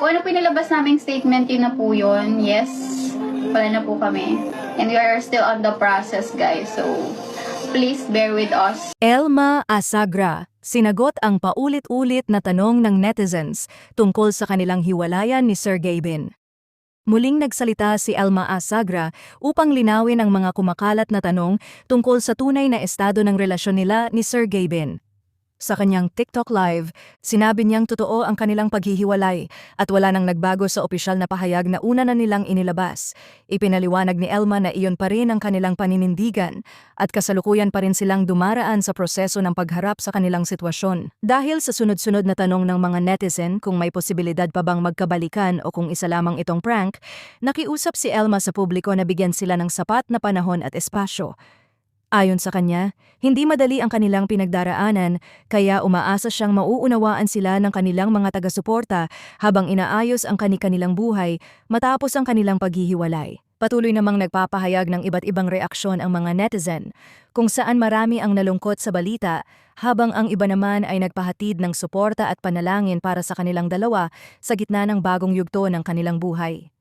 Kung ano po nilabas naming statement, yun na po yun. Yes, wala na po kami. And we are still on the process, guys. So, please bear with us. Elma Asagra, sinagot ang paulit-ulit na tanong ng netizens tungkol sa kanilang hiwalayan ni Sir Gavin. Muling nagsalita si Elma Asagra upang linawin ang mga kumakalat na tanong tungkol sa tunay na estado ng relasyon nila ni Sir Gavin. Sa kanyang TikTok live, sinabi niyang totoo ang kanilang paghihiwalay at wala nang nagbago sa opisyal na pahayag na una na nilang inilabas. Ipinaliwanag ni Elma na iyon pa rin ang kanilang paninindigan at kasalukuyan pa rin silang dumaraan sa proseso ng pagharap sa kanilang sitwasyon. Dahil sa sunod-sunod na tanong ng mga netizen kung may posibilidad pa bang magkabalikan o kung isa lamang itong prank, nakiusap si Elma sa publiko na bigyan sila ng sapat na panahon at espasyo. Ayon sa kanya, hindi madali ang kanilang pinagdaraanan kaya umaasa siyang mauunawaan sila ng kanilang mga taga-suporta habang inaayos ang kani-kanilang buhay matapos ang kanilang paghihiwalay. Patuloy namang nagpapahayag ng iba't ibang reaksyon ang mga netizen, kung saan marami ang nalungkot sa balita habang ang iba naman ay nagpahatid ng suporta at panalangin para sa kanilang dalawa sa gitna ng bagong yugto ng kanilang buhay.